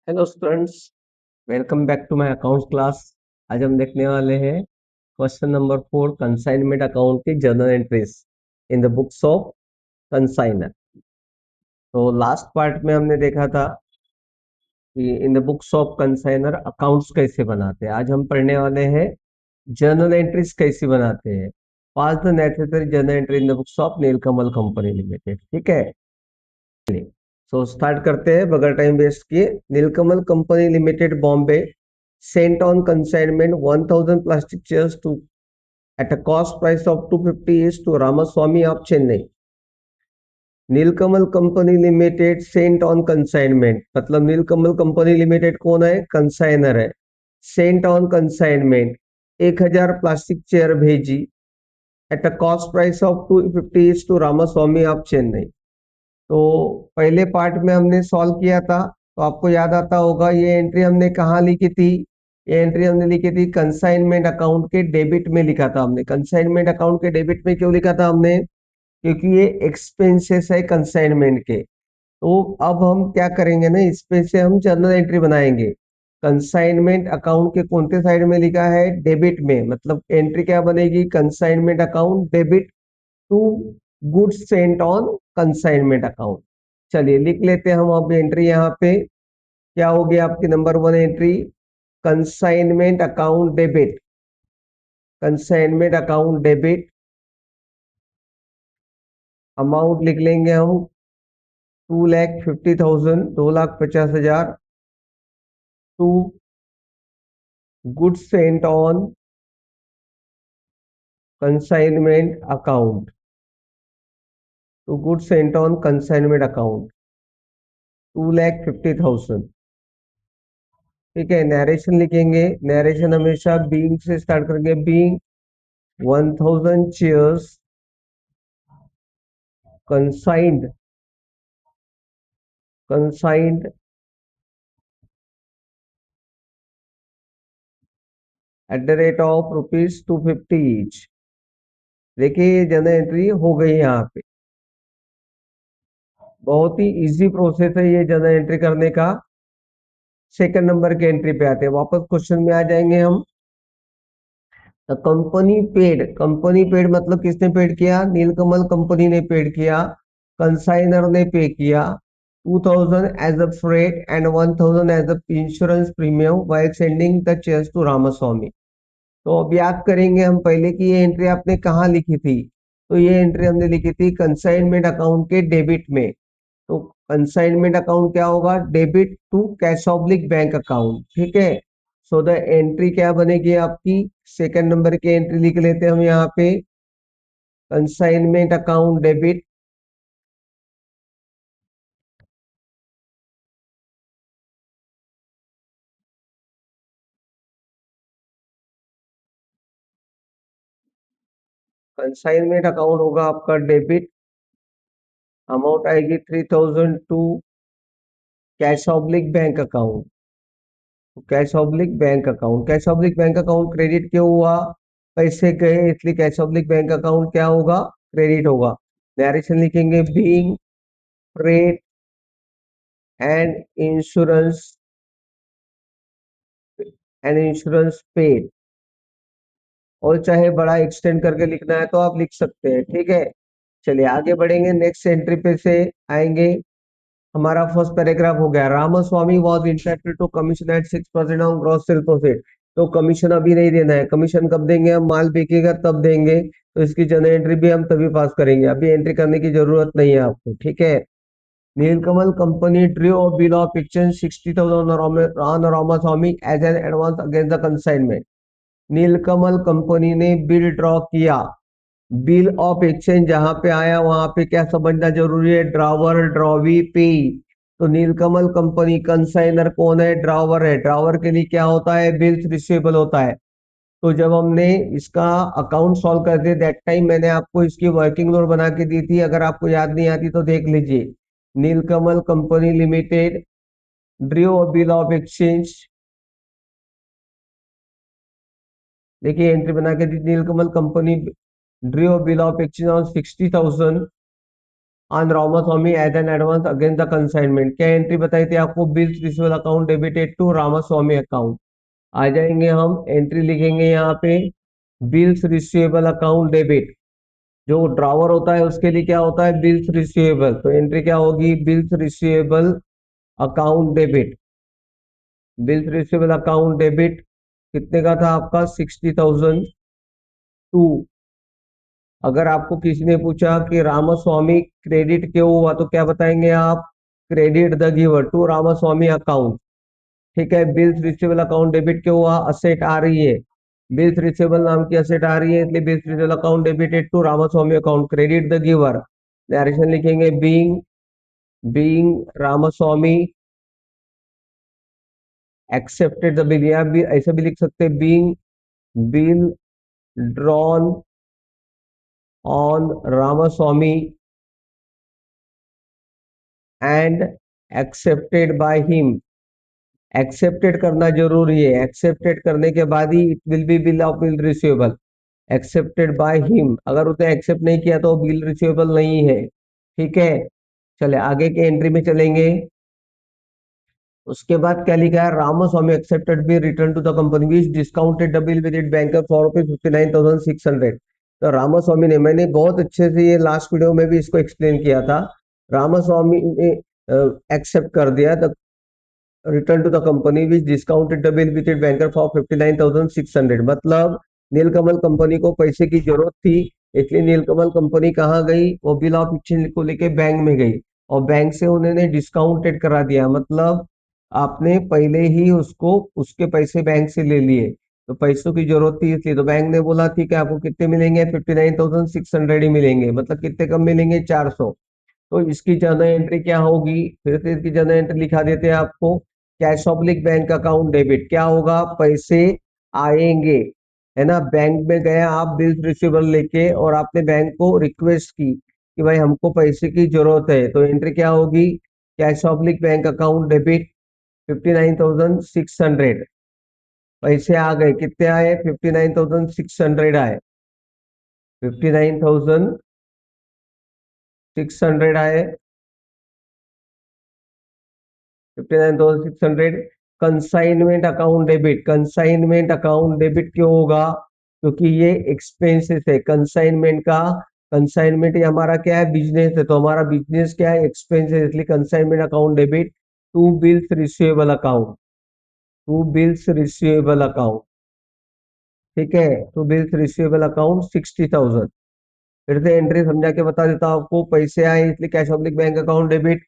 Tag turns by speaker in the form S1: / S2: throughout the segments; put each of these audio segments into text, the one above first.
S1: Hello students, welcome back to my accounts class. आज हम देखने वाले हैं क्वेश्चन नंबर 4, कंसाइनमेंट अकाउंट की journal entries in the books of consignor. तो लास्ट पार्ट में हमने देखा था कि in the books of consignor accounts कैसे बनाते हैं। आज हम पढ़ने वाले हैं जर्नल एंट्रीज कैसे बनाते हैं। Pass the necessary journal entry in the books of Neelkamal company limited. ठीक है, सो स्टार्ट करते हैं बगैर टाइम वेस्ट किए। Neelkamal company limited Bombay sent on consignment 1000 plastic chairs to at a cost price of 250 each to Ramaswamy of Chennai. Neelkamal company limited sent on consignment, मतलब Neelkamal company limited कौन है? Consignor है। Sent on consignment 1000 plastic chair भेजी at a cost price of 250 each to Ramaswamy of Chennai. तो पहले part में हमने solve किया था, तो आपको याद आता होगा ये एंट्री हमने कहाँ लिखी थी। ये एंट्री हमने लिखी थी कंसाइनमेंट अकाउंट के डेबिट में लिखा था हमने। कंसाइनमेंट अकाउंट के डेबिट में क्यों लिखा था हमने? क्योंकि ये एक्सपेंसेस है कंसाइनमेंट के। तो अब हम क्या करेंगे ना, इस पे से हम जर्नल एंट्री बनाएंगे। कंसाइनमेंट अकाउंट के कौन से साइड में लिखा है? डेबिट में, मतलब एंट्री क्या बनेगी? Consignment account debit to goods sent on consignment account. चलिए लिख लेते हैं हम अब एंट्री यहाँ पे। क्या हो गया आपकी number 1 entry? Consignment account debit. Consignment account debit amount लिख लेंगे हम 2,50,000, 2,50,000 to goods sent on consignment account. To goods sent on consignment account 2,50,000। ठीक है, नरेशन लिखेंगे। नरेशन हमेशा बीइंग से स्टार्ट करेंगे। Being 1000 chairs consigned consigned at the rate of rupees 250 each। देखिए ये जर्नल एंट्री हो गई यहाँ पे। बहुत ही इजी प्रोसेस है ये जर्नल एंट्री करने का। सेकंड नंबर के एंट्री पे आते हैं, वापस क्वेश्चन में आ जाएंगे हम। कंपनी पेड मतलब किसने पेड किया? नीलकमल कंपनी ने पेड किया। कंसाइनर ने पे किया 2000 as a freight and 1000 as a insurance premium while sending the chairs to Ramaswamy. तो अब याद करेंगे हम पहले की ये एंट्री आपने कहाँ लिखी थी। तो ये एंट्री हमने लिखी थी कंसाइनमेंट अकाउंट के डेबिट में। तो कंसाइनमेंट अकाउंट क्या होगा? Debit to cash oblique bank account. ठीक है, सो द एंट्री क्या बनेगी आपकी? सेकंड नंबर की एंट्री लिख लेते हैं हम यहाँ पे। Consignment account debit consignment account होगा आपका डेबिट। अमाउंट आएगी 3000 to cash oblique bank account. Cash oblique bank account, cash oblique bank account credit क्यों हुआ? पैसे गए इसलिए कैश ऑब्लिक बैंक अकाउंट क्या होगा? क्रेडिट होगा। नरेशन लिखेंगे being freight and insurance paid. और चाहे बड़ा एक्सटेंड करके लिखना है तो आप लिख सकते हैं। ठीक है, चलिए आगे बढ़ेंगे। नेक्स्ट एंट्री पे से आएंगे। हमारा फर्स्ट पैराग्राफ हो गया, Ramaswamy was interested to commission at 6% on gross sale profit. तो कमीशन अभी नहीं देना है, कमीशन कब देंगे? हम माल बिकेगा तब देंगे। तो इसकी जनरल एंट्री भी हम तभी पास करेंगे, अभी एंट्री करने की जरूरत नहीं है आपको। ठीक है, Neelkamal company drew a bill of exchange 60,000 on Ramaswamy as an advance against the consignment. Neelkamal company ने बिल ड्रॉ किया। बिल ऑफ एक्सचेंज जहां पे आया वहां पे क्या समझना जरूरी है? ड्रावर, ड्रॉवी, पे। तो नीलकमल कंपनी कंसाइनर कौन है? ड्रावर है। ड्रावर के लिए क्या होता है? बिल्स रिसीवेबल होता है। तो जब हमने इसका अकाउंट सॉल्व कर दिया दैट टाइम मैंने आपको इसकी वर्किंग नोट बना के दी थी, अगर आपको याद नहीं आती तो देख लीजिए। Neelkamal company limited drew bill of exchange. देखिए एंट्री बना के दी, Neelkamal company drew bill of exchange on 60,000 on Ramaswamy as an advance against the consignment. क्या एंट्री बताई थी आपको? Bills receivable account debited to Ramaswamy account. आ जाएंगे हम, एंट्री लिखेंगे यहाँ पे बिल्स रिसीवेबल अकाउंट डेबिट। जो ड्रॉवर होता है उसके लिए क्या होता है? Bills receivable. तो एंट्री क्या होगी? Bills receivable account debit. Bills receivable account debit कितने का था आपका? 60,002। अगर आपको किसी ने पूछा कि रामास्वामी क्रेडिट क्यों हुआ तो क्या बताएंगे आप? Credit the giver to Ramaswamy account. ठीक है, बिल्स रिसीवेबल अकाउंट डेबिट क्यों हुआ? असेट आ रही है, बिल्स रिसीवेबल नाम की असेट आ रही है, इसलिए bills receivable account debited to Ramaswamy account. Credit the giver, direction लिखेंगे being, being Ramaswamy accepted the bill, या भी ऐसे भी लिख सकते हैं being bill drawn on Ramaswamy and accepted by him. Accepted करना जरूरी है, एक्सेप्टेड करने के बाद ही it will be bill of bill receivable. Accepted by him, अगर उसने एक्सेप्ट नहीं किया तो बिल रिसीवेबल नहीं है। ठीक है, चले आगे के एंट्री में चलेंगे। उसके बाद क्या लिखा है? Ramaswamy accepted B return to the company which discounted the bill with it banker for rupees 59,600। तो रामास्वामी ने, मैंने बहुत अच्छे से ये लास्ट वीडियो में भी इसको एक्सप्लेन किया था, रामास्वामी ने एक्सेप्ट कर दिया the return to the company which discounted the bill with it banker for 59,600। मतलब नीलकमल कंपनी को पैसे की जरूरत थी, इसलिए नीलकमल कंपनी कहाँ गई? वो बिल ऑफ एक्सचेंज को लेके बैंक में गई और बैंक से उन्होंने डिस्काउंटेड करा दिया। मतलब आपने पहले ही उसको उसके पैसे बैंक से ले लिए, तो पैसों की जरूरत थी इसलिए, तो बैंक ने बोला ठीक है आपको कितने मिलेंगे? 59,600 ही मिलेंगे। मतलब कितने कम मिलेंगे? 400। तो इसकी जर्नल एंट्री क्या होगी? फिर से इसकी जर्नल एंट्री लिखा देते हैं आपको, cash oblique bank account debit. क्या होगा? पैसे आएंगे, है ना। बैंक में गया आप बिल्स रिसीवेबल लेके और आपने बैंक को रिक्वेस्ट की कि भाई हमको पैसे की जरूरत है, तो एंट्री क्या होगी? Cash oblique bank account debit 59,600। पैसे आ गए, कितने आए? 59,600 आए, 59,600 आए, 59,600। Consignment account debit, consignment account debit क्यों होगा? क्योंकि ये एक्सपेंसेस है कंसाइनमेंट का। कंसाइनमेंट ये हमारा क्या है? बिजनेस है, तो हमारा बिजनेस क्या है? एक्सपेंस है, इसलिए consignment account debit to bills receivable account, to bills receivable account. ठीक है, टू बिल्स रिसीवेबल अकाउंट 60,000। फिर से एंट्री समझा के बता देता हूं आपको, पैसे आए इसलिए cash public bank account debit,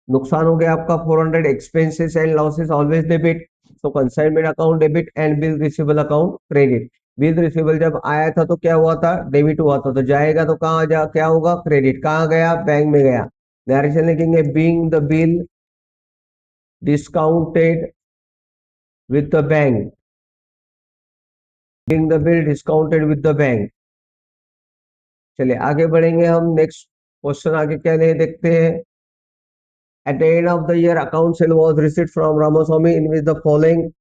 S1: नुकसान हो गया आपका 400, expenses and losses always debit, तो consignment account debit and bill receivable account credit. Bill receivable जब आया था तो क्या हुआ था? डेबिट हुआ था, तो जाएगा तो कहाँ जा, क्या होगा? क्रेडिट। कहाँ गया? बैंक में गया। डायरेक्शन लिखेंगे being the bill discounted with the bank, being the bill discounted with the bank. चलिए आगे बढ़ेंगे हम, नेक्स्ट क्वेश्चन आगे क्या ले देखते हैं। At the end of the year, account sale was received from Ramaswamy in which the following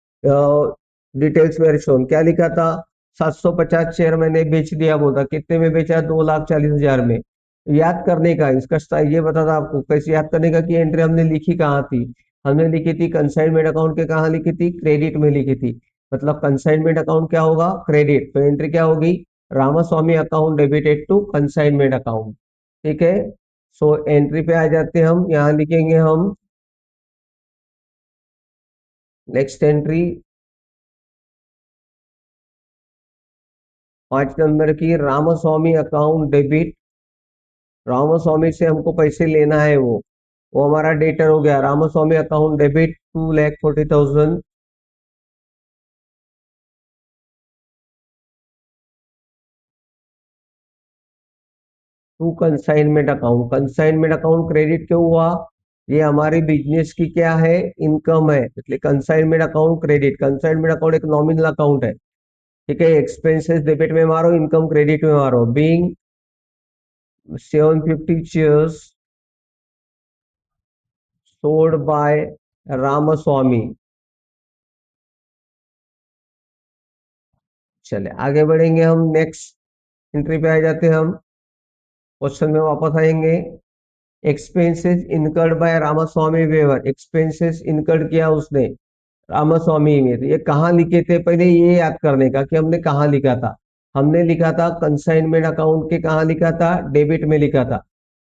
S1: details were shown. क्या लिखा था? 750 शेयर मैंने बेच दिया, बोलता कितने में बेचा? 2,40,000 में। याद करने का इसका ये बता था आपको कैसे याद करने का, कि एंट्री हमने लिखी कहाँ थी? हमने लिखी थी कंसाइनमेंट अकाउंट के, कहाँ लिखी थी? क्रेडिट में लिखी थी। मतलब कंसाइनमेंट अकाउंट क्या होगा? क्रेडिट। तो एंट्री क्या होगी? Ramaswamy account debited to consignment account. ठीक है, सो एंट्री पे आ जाते हैं हम, यहाँ लिखेंगे हम नेक्स्ट एंट्री 5 नंबर की, रामास्वामी अकाउंट डेबिट। रामास्वामी से हमको पैसे लेना है, वो हमारा डेटर हो गया। Ramaswamy account debit 2,40,000 to consignment account. Consignment account credit क्यों हुआ? ये हमारी बिजनेस की क्या है? इनकम है, इसलिए consignment account credit. Consignment account एक नॉमिनल अकाउंट है। ठीक है, एक्सपेंसेस डेबिट में मारो, इनकम क्रेडिट में मारो। Being 750 chairs sold by Ramaswamy. चले आगे बढ़ेंगे हम, नेक्स्ट एंट्री पे आ जाते हैं हम, क्वेश्चन में वापस आएंगे। Expenses incurred by Ramaswamy waiver, expenses incurred किया उसने रामास्वामी में। तो ये कहाँ लिखे थे, पहले ये याद करने का कि हमने कहाँ लिखा था। हमने लिखा था कंसाइनमेंट अकाउंट के, कहाँ लिखा था, डेबिट में लिखा था।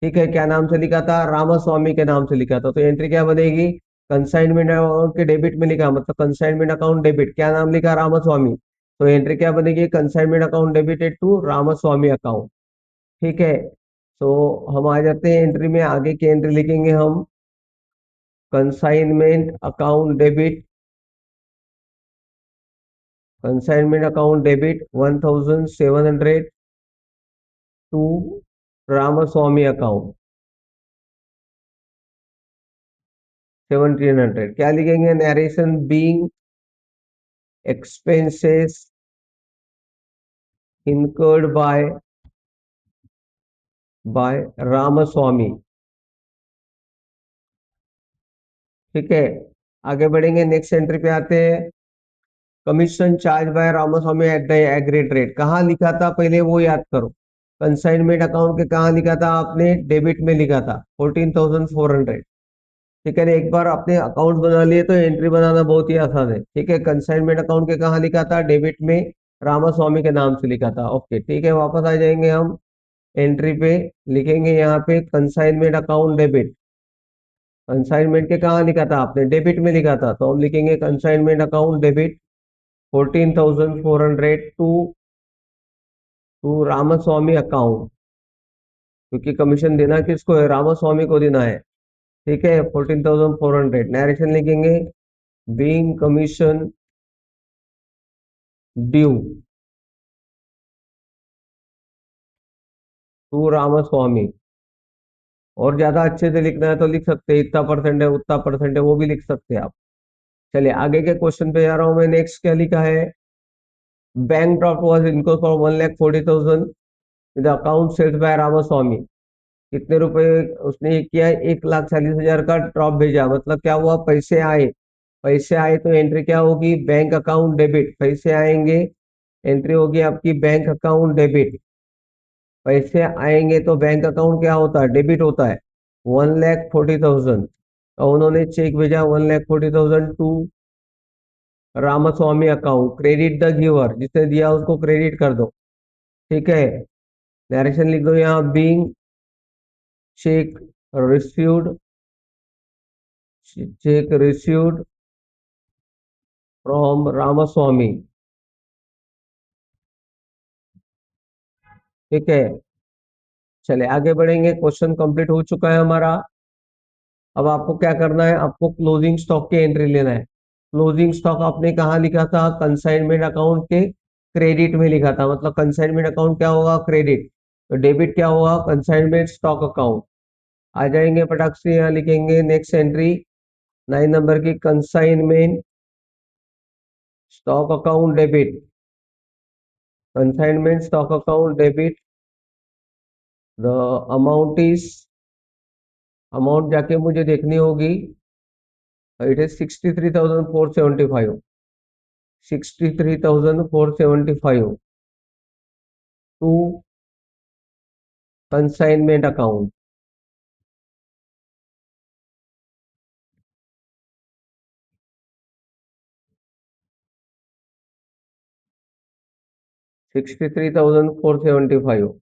S1: ठीक है, क्या नाम से लिखा था, रामास्वामी के नाम से लिखा था। तो एंट्री क्या बनेगी, कंसाइनमेंट अकाउंट के डेबिट में लिखा, मतलब कंसाइनमेंट अकाउंट डेबिट, क्या नाम लिखा, रामास्वामी। तो एंट्री क्या बनेगी, consignment account debited to Ramaswamy account. ठीक है, तो हम आ जाते हैं एंट्री में, आगे की एंट्री लिखेंगे हम, consignment account debit, consignment account debit 1700 to Ramaswamy account 1700। क्या लिखेंगे, narration being expenses incurred by Ramaswamy. ठीक है, आगे बढ़ेंगे, नेक्स्ट एंट्री पे आते हैं। Commission charge by Ramaswamy at the agreed rate, कहाँ लिखा था पहले वो याद करो। कंसाइनमेंट अकाउंट के कहाँ लिखा था आपने, डेबिट में लिखा था 14,400। ठीक है ना, एक बार आपने अकाउंट बना लिए तो एंट्री बनाना बहुत ही आसान है। ठीक है, कंसाइनमेंट अकाउंट के कहाँ लिखा था, डेबिट में रामास्वामी के नाम से लिखा था। ओके, ठीक है, वापस आ जाएंगे हम एंट्री पे, लिखेंगे यहाँ पे कंसाइनमेंट अकाउंट डेबिट। कंसाइनमेंट के कहाँ लिखा था आपने, डेबिट में लिखा था, तो हम लिखेंगे consignment account debit 14,400 to Ramaswamy account, क्योंकि कमीशन देना किसको है, रामास्वामी को देना है। ठीक है, 14,400, नरेशन लिखेंगे, being commission due to Ramaswamy. और ज्यादा अच्छे से लिखना है तो लिख सकते हैं, इतना परसेंट है उतना परसेंट है, वो भी लिख सकते हैं आप। चलिए आगे के क्वेश्चन पे जा रहा हूं मैं, नेक्स्ट क्या लिखा है, बैंक ड्राफ्ट वाज इनको for 1,40,000 the account sales by Ramaswamy. कितने रुपए उसने ये किया, 1,40,000 का ड्रॉप भेजा, मतलब क्या हुआ, पैसे आए। पैसे आए तो एंट्री क्या होगी, बैंक अकाउंट डेबिट, पैसे आएंगे, एंट्री होगी आपकी बैंक अकाउंट डेबिट। पैसे आएंगे तो बैंक अकाउंट क्या होता है, डेबिट होता है, 1,40,000। और उन्होंने चेक भेजा 1,40,000 to Ramaswamy account, credit the giver, जिसने दिया उसको क्रेडिट कर दो। ठीक है, नरेशन लिख दो यहाँ, being cheque received, cheque received from Ramaswamy. ठीक है, चले आगे बढ़ेंगे, क्वेश्चन कंप्लीट हो चुका है हमारा। अब आपको क्या करना है, आपको क्लोजिंग स्टॉक की एंट्री लेना है। क्लोजिंग स्टॉक आपने कहाँ लिखा था, कंसाइनमेंट अकाउंट के क्रेडिट में लिखा था, मतलब कंसाइनमेंट अकाउंट क्या होगा, क्रेडिट, तो डेबिट क्या होगा, कंसाइनमेंट स्टॉक अकाउंट। आ जाएंगे फटाक से, यहाँ लिखेंगे नेक्स्ट एंट्री 9 नंबर की, consignment stock account debit, consignment stock account debit, the amount is, amount जाके मुझे देखनी होगी, it is 63,475, 63,475 to consignment account. 63,475,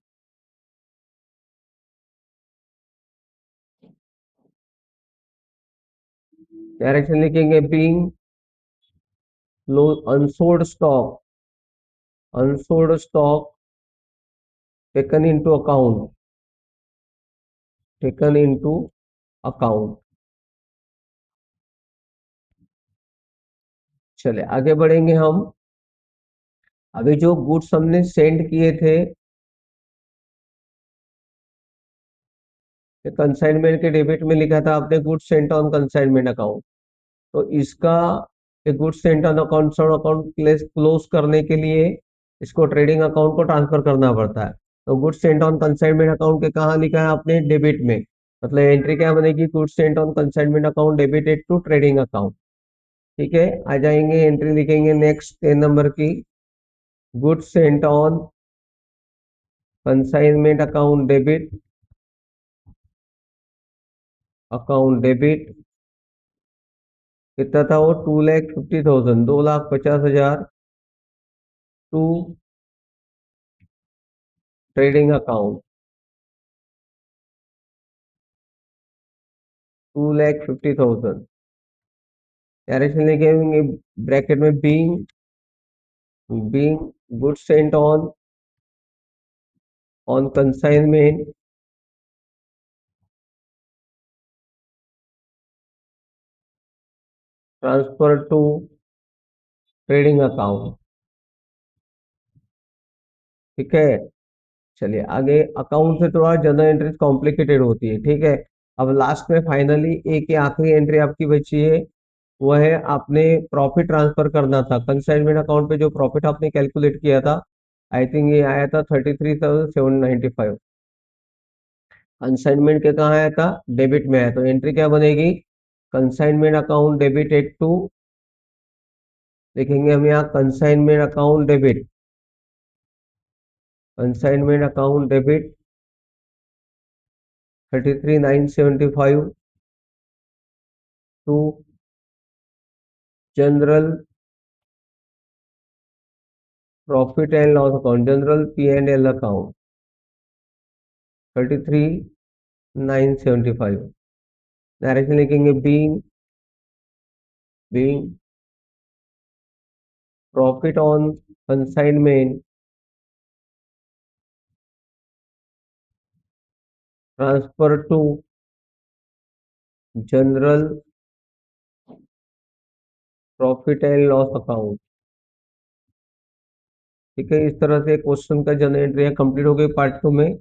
S1: direction लिखेंगे, being unsold stock, unsold stock taken into account, taken into account. चले आगे बढ़ेंगे हम। अभी जो गुड्स हमने सेंड किए थे कंसाइनमेंट के डेबिट में लिखा था आपने, goods sent on consignment account, तो इसका goods sent on account account close करने के लिए इसको ट्रेडिंग अकाउंट को ट्रांसफर करना पड़ता है। तो goods sent on consignment account के कहाँ लिखा है आपने, डेबिट में, मतलब एंट्री क्या बनेगी, goods sent on consignment account debited to trading account. ठीक है, आ जाएंगे, एंट्री लिखेंगे नेक्स्ट 10 नंबर की, goods sent on consignment account debit account debit कितना था वो, 2,50,000, 2,50,000 टू ट्रेडिंग अकाउंट, 2,50,000। डायरेक्शन लेके आएंगे ब्रैकेट में, being good sent on consignment transfer to trading account. ठीक है, चलिए आगे। अकाउंट से थोड़ा जनरल एंट्रीज कॉम्प्लिकेटेड होती है, ठीक है। अब लास्ट में फाइनली एक ही आखिरी एंट्री आपकी बची है, वो है आपने प्रॉफिट ट्रांसफर करना था कंसाइनमेंट अकाउंट पे। जो प्रॉफिट आपने कैलकुलेट किया था, आई थिंक ये आया था 33,795। कंसाइनमेंट के कहाँ आया था, डेबिट में आया, तो एंट्री क्या बनेगी, consignment account debit at to, देखेंगे हम यहाँ consignment account debit, consignment account debit 33,975 to general profit and loss account, general P and L account 33,975। Direction लिखेंगे being profit on consignment transfer to general profit and loss account. ठीक है, इस तरह से question का जनरल एंट्री कंप्लीट हो गई part 2 में।